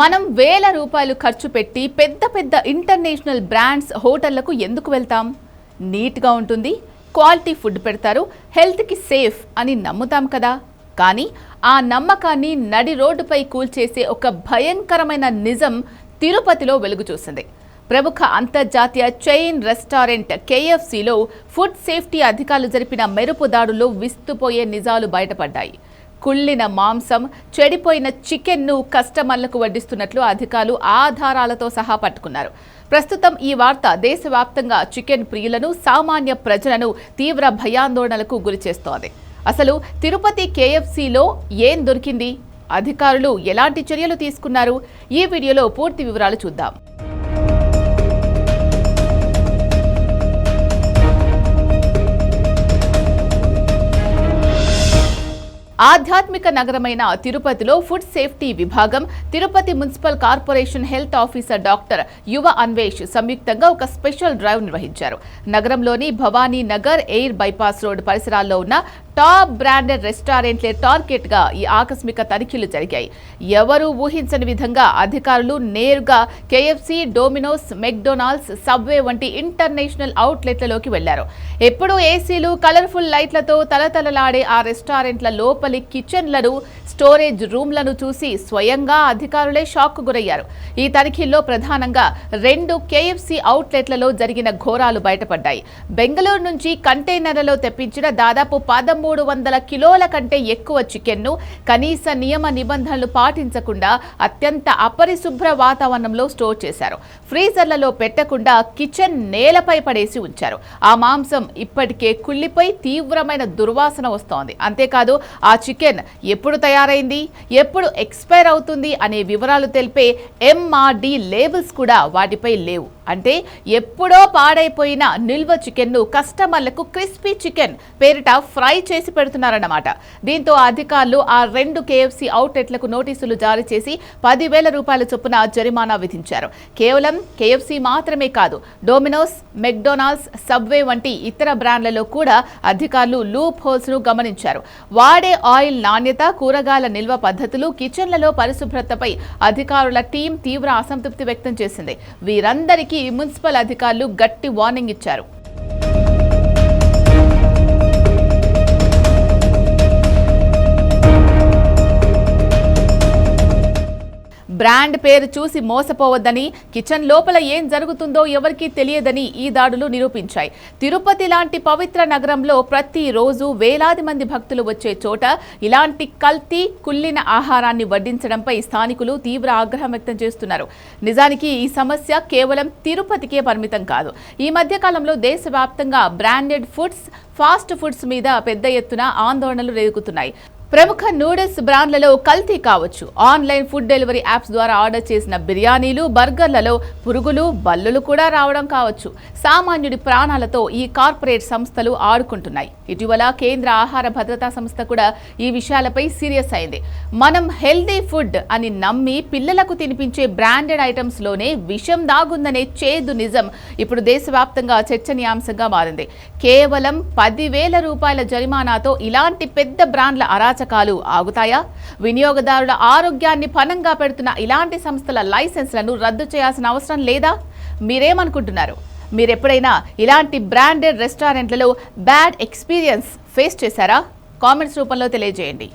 మనం వేల రూపాయలు ఖర్చు పెట్టి పెద్ద పెద్ద ఇంటర్నేషనల్ బ్రాండ్స్ హోటళ్లకు ఎందుకు వెళ్తాం? నీట్గా ఉంటుంది, క్వాలిటీ ఫుడ్ పెడతారు, హెల్త్కి సేఫ్ అని నమ్ముతాం కదా. కానీ ఆ నమ్మకాన్ని నడి రోడ్డుపై కూల్చేసే ఒక భయంకరమైన నిజం తిరుపతిలో వెలుగు చూసింది. ప్రముఖ అంతర్జాతీయ చైన్ రెస్టారెంట్ KFCలో ఫుడ్ సేఫ్టీ అధికారులు జరిపిన మెరుపు దాడుల్లో విస్తుపోయే నిజాలు బయటపడ్డాయి. కుళ్ళిన మాంసం, చెడిపోయిన చికెన్ను కస్టమర్లకు వడ్డిస్తున్నట్లు అధికారులు ఆధారాలతో సహా పట్టుకున్నారు. ప్రస్తుతం ఈ వార్త దేశవ్యాప్తంగా చికెన్ ప్రియులను, సామాన్య ప్రజలను తీవ్ర భయాందోళనలకు గురిచేస్తోంది. అసలు తిరుపతి KFCలో ఏం దొరికింది? అధికారులు ఎలాంటి చర్యలు తీసుకున్నారు? ఈ వీడియోలో పూర్తి వివరాలు చూద్దాం. ఆధ్యాత్మిక నగరమైన తిరుపతిలో ఫుడ్ సేఫ్టీ విభాగం, Tirupati municipal corporation health officer doctor యువ అన్వేష్ సంయుక్తంగా ఒక స్పెషల్ డ్రైవ్ నిర్వహించారు. నగరంలోని Bhavani Nagar, air bypass road పరిసరాల్లో ఉన్న టాప్ బ్రాండెడ్ రెస్టారెంట్లే టార్గెట్ గా ఈ ఆకస్మిక తనిఖీలు జరిగాయి. ఎవరూ ఊహించని విధంగా అధికారులు నేరుగా KFC, డొమినోస్, మెక్డొనాల్డ్స్, సబ్వే వంటి ఇంటర్నేషనల్ అవుట్లెట్లలోకి వెళ్లారు. ఎప్పుడూ ఏసీలు, కలర్ఫుల్ లైట్లతో తలతలలాడే ఆ రెస్టారెంట్ల లోపలి కిచెన్లను, స్టోరేజ్ రూమ్లను చూసి స్వయంగా అధికారులే షాక్ గురయ్యారు. ఈ తనిఖీల్లో ప్రధానంగా 2 KFC అవుట్లెట్లలో జరిగిన ఘోరాలు బయటపడ్డాయి. బెంగళూరు నుంచి కంటైనర్లలో తెప్పించిన దాదాపు 1300 కిలోల కంటే ఎక్కువ చికెన్ను కనీస నియమ నిబంధనలు పాటించకుండా అత్యంత అపరిశుభ్ర వాతావరణంలో స్టోర్ చేశారు. ఫ్రీజర్లలో పెట్టకుండా కిచెన్ నేలపై పడేసి ఉంచారు. ఆ మాంసం ఇప్పటికే కుళ్ళిపోయి తీవ్రమైన దుర్వాసన వస్తోంది. అంతేకాదు ఆ చికెన్ ఎప్పుడు తయారైంది, ఎప్పుడు ఎక్స్పైర్ అవుతుంది అనే వివరాలు తెలిపే MRD లేబుల్స్ కూడా వాటిపై లేవు. అంటే ఎప్పుడో పాడైపోయిన నిల్వ చికెన్ను కస్టమర్లకు క్రిస్పీ చికెన్ పేరిట ఫ్రై చేసి పెడుతున్నారన్నమాట. దీంతో అధికారులు ఆ 2 KFC అవుట్లెట్లకు నోటీసులు జారీ చేసి 10,000 రూపాయల చొప్పున జరిమానా విధించారు. కేవలం KFC మాత్రమే కాదు, డొమినోస్, మెక్డొనాల్డ్స్, సబ్వే వంటి ఇతర బ్రాండ్లలో కూడా అధికారులు లూప్ హోల్స్ ను గమనించారు. వాడే ఆయిల్ నాణ్యత, కూరగాయల నిల్వ పద్ధతులు, కిచెన్లలో పరిశుభ్రతపై అధికారుల టీం తీవ్ర అసంతృప్తి వ్యక్తం చేసింది. వీరందరికీ మున్సిపల్ అధికారులు గట్టి వార్నింగ్ ఇచ్చారు. బ్రాండ్ పేరు చూసి మోసపోవద్దని, కిచెన్ లోపల ఏం జరుగుతుందో ఎవరికీ తెలియదని ఈ దాడులు నిరూపించాయి. తిరుపతి లాంటి పవిత్ర నగరంలో ప్రతిరోజు వేలాది మంది భక్తులు వచ్చే చోట ఇలాంటి కల్తీ, కుళ్ళిన ఆహారాన్ని వడ్డించడంపై స్థానికులు తీవ్ర ఆగ్రహం వ్యక్తం చేస్తున్నారు. నిజానికి ఈ సమస్య కేవలం తిరుపతికే పరిమితం కాదు. ఈ మధ్య కాలంలో దేశవ్యాప్తంగా బ్రాండెడ్ ఫుడ్స్, ఫాస్ట్ ఫుడ్స్ మీద పెద్ద ఎత్తున ఆందోళనలు రేగుతున్నాయి. ప్రముఖ నూడిల్స్ బ్రాండ్లలో కల్తీ కావచ్చు, ఆన్లైన్ ఫుడ్ డెలివరీ యాప్స్ ద్వారా ఆర్డర్ చేసిన బిర్యానీలు, బర్గర్లలో పురుగులు, బల్లులు కూడా రావడం కావచ్చు. సామాన్యుడి ప్రాణాలతో ఈ కార్పొరేట్ సంస్థలు ఆడుకుంటున్నాయి. ఇటీవల కేంద్ర ఆహార భద్రతా సంస్థ కూడా ఈ విషయాలపై సీరియస్ అయింది. మనం హెల్దీ ఫుడ్ అని నమ్మి పిల్లలకు తినిపించే బ్రాండెడ్ ఐటమ్స్ లోనే విషం దాగుందనే చేదు నిజం ఇప్పుడు దేశవ్యాప్తంగా చర్చనీయాంశంగా మారింది. కేవలం 10,000 రూపాయల జరిమానాతో ఇలాంటి పెద్ద బ్రాండ్ల అరాచకాలు ఆగుతాయా? వినియోగదారుల ఆరోగ్యాన్ని పణంగా పెడుతున్న ఇలాంటి సంస్థల లైసెన్స్లను రద్దు చేయాల్సిన అవసరం లేదా? మీరేమనుకుంటున్నారు? మీరెప్పుడైనా ఇలాంటి బ్రాండెడ్ రెస్టారెంట్లలో బ్యాడ్ ఎక్స్పీరియన్స్ ఫేస్ చేశారా? కామెంట్స్ రూపంలో తెలియజేయండి.